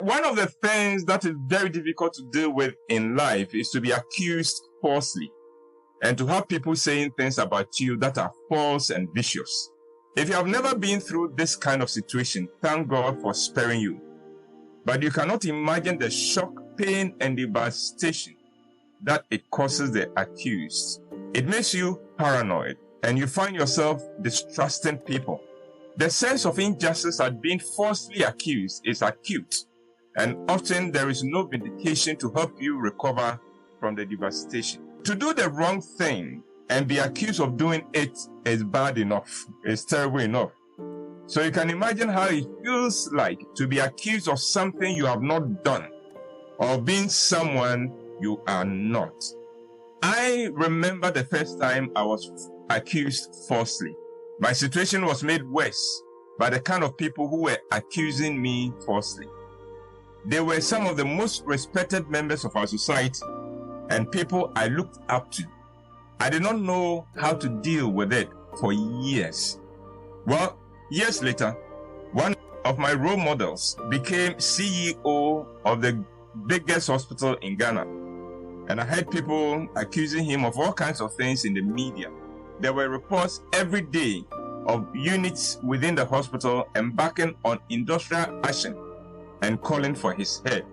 One of the things that is very difficult to deal with in life is to be accused falsely and to have people saying things about you that are false and vicious. If you have never been through this kind of situation, thank God for sparing you. But you cannot imagine the shock, pain, and devastation that it causes the accused. It makes you paranoid and you find yourself distrusting people. The sense of injustice at being falsely accused is acute, and often there is no vindication to help you recover from the devastation. To do the wrong thing and be accused of doing it is bad enough. It's terrible enough. So you can imagine how it feels like to be accused of something you have not done or being someone you are not. I remember the first time I was accused falsely. My situation was made worse by the kind of people who were accusing me falsely. They were some of the most respected members of our society and people I looked up to. I did not know how to deal with it for years. Well, years later, one of my role models became CEO of the biggest hospital in Ghana. And I heard people accusing him of all kinds of things in the media. There were reports every day of units within the hospital embarking on industrial action and calling for his head.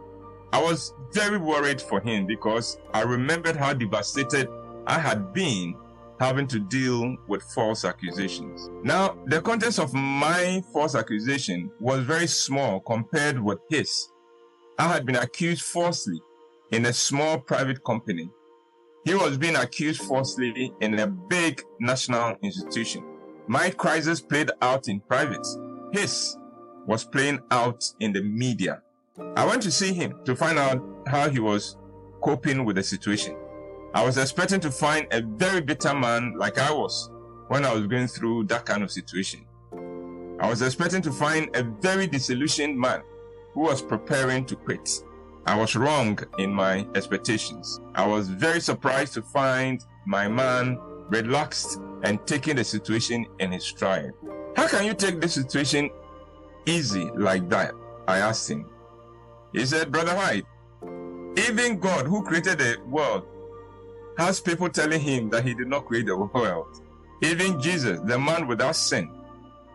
I was very worried for him because I remembered how devastated I had been having to deal with false accusations. Now, the context of my false accusation was very small compared with his. I had been accused falsely in a small private company. He was being accused falsely in a big national institution. My crisis played out in private. His was playing out in the media. I went to see him to find out how he was coping with the situation. I was expecting to find a very bitter man like I was when I was going through that kind of situation. I was expecting to find a very disillusioned man who was preparing to quit. I was wrong in my expectations. I was very surprised to find my man relaxed and taking the situation in his stride. How can you take this situation easy like that? I asked him. He said, Brother Whyte, even God who created the world has people telling him that he did not create the world. Even Jesus, the man without sin,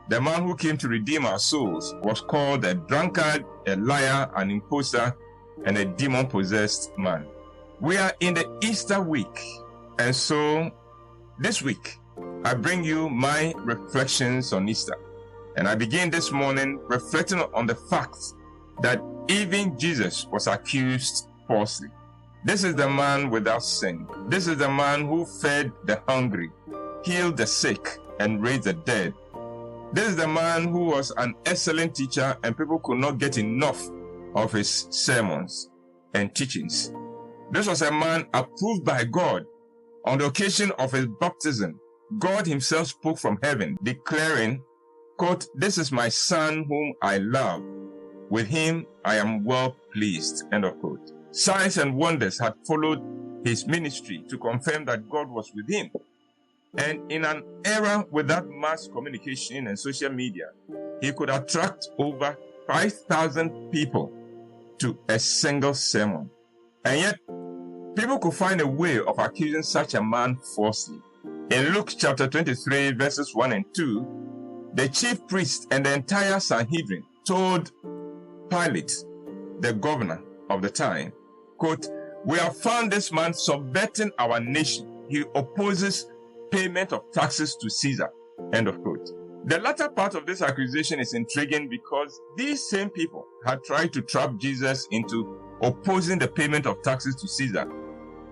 the man who came to redeem our souls, was called a drunkard, a liar, an imposter, and a demon-possessed man. We are in the Easter week, and so this week, I bring you my reflections on Easter. And I begin this morning reflecting on the fact that even Jesus was accused falsely. This is the man without sin. This is the man who fed the hungry, healed the sick, and raised the dead. This is the man who was an excellent teacher and people could not get enough of his sermons and teachings. This was a man approved by God. On the occasion of his baptism, God himself spoke from heaven, declaring, quote, "This is my son whom I love. With him I am well pleased," end of quote. Signs and wonders had followed his ministry to confirm that God was with him. And in an era without mass communication and social media, he could attract over 5,000 people to a single sermon. And yet, people could find a way of accusing such a man falsely. In Luke chapter 23, verses 1 and 2, the chief priest and the entire Sanhedrin told Pilate, the governor of the time, quote, "We have found this man subverting our nation. He opposes payment of taxes to Caesar," end of quote. The latter part of this accusation is intriguing because these same people had tried to trap Jesus into opposing the payment of taxes to Caesar,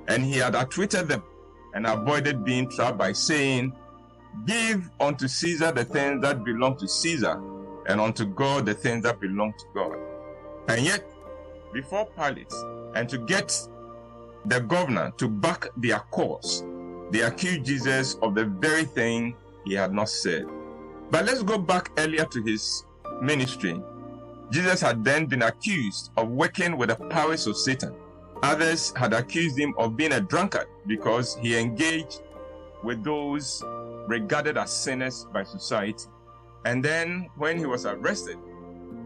and he had outwitted them and avoided being trapped by saying, "Give unto Caesar the things that belong to Caesar, and unto God the things that belong to God." And yet, before Pilate, and to get the governor to back their cause, they accused Jesus of the very thing he had not said. But let's go back earlier to his ministry. Jesus had then been accused of working with the powers of Satan. Others had accused him of being a drunkard because he engaged with those regarded as sinners by society. And then when he was arrested,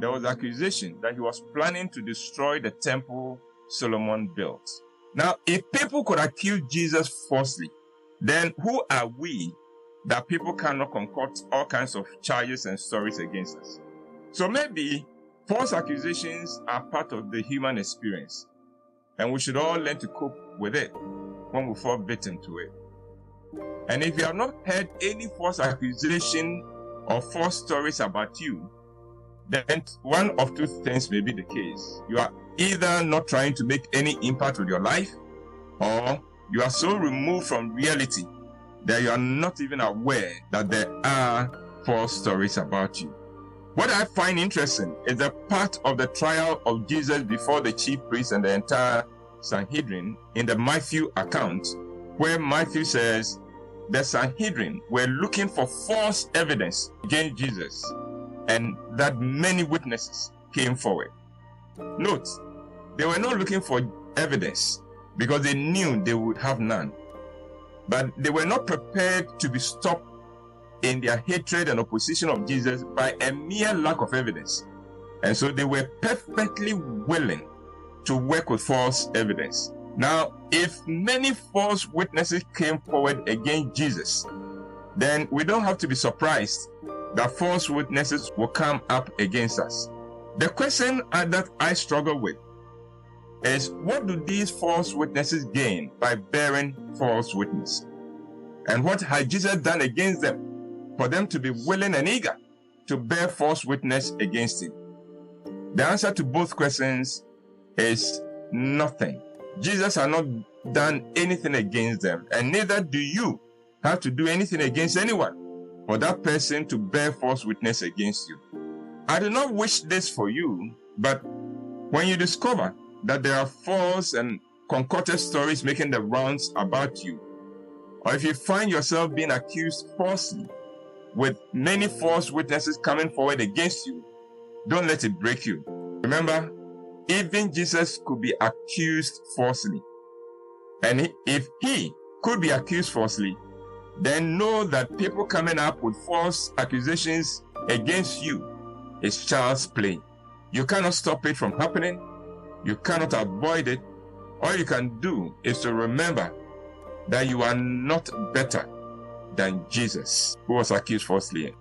there was accusation that he was planning to destroy the temple Solomon built. Now, if people could accuse Jesus falsely, then who are we that people cannot concoct all kinds of charges and stories against us? So maybe false accusations are part of the human experience, and we should all learn to cope with it when we fall victim to it. And if you have not heard any false accusation or false stories about you, then one of two things may be the case. You are either not trying to make any impact with your life, or you are so removed from reality that you are not even aware that there are false stories about you. What I find interesting is the part of the trial of Jesus before the chief priests and the entire Sanhedrin in the Matthew account, where Matthew says the Sanhedrin were looking for false evidence against Jesus, and that many witnesses came forward. Note, they were not looking for evidence because they knew they would have none. But they were not prepared to be stopped in their hatred and opposition of Jesus by a mere lack of evidence. And so they were perfectly willing to work with false evidence. Now, if many false witnesses came forward against Jesus, then we don't have to be surprised that false witnesses will come up against us. The question that I struggle with is, what do these false witnesses gain by bearing false witness? And what had Jesus done against them for them to be willing and eager to bear false witness against him? The answer to both questions is nothing. Jesus has not done anything against them, and neither do you have to do anything against anyone for that person to bear false witness against you. I do not wish this for you, but when you discover that there are false and concocted stories making the rounds about you, or if you find yourself being accused falsely with many false witnesses coming forward against you, don't let it break you. Remember, even Jesus could be accused falsely. And if he could be accused falsely, then know that people coming up with false accusations against you is child's play. You cannot stop it from happening. You cannot avoid it. All you can do is to remember that you are not better than Jesus, who was accused falsely.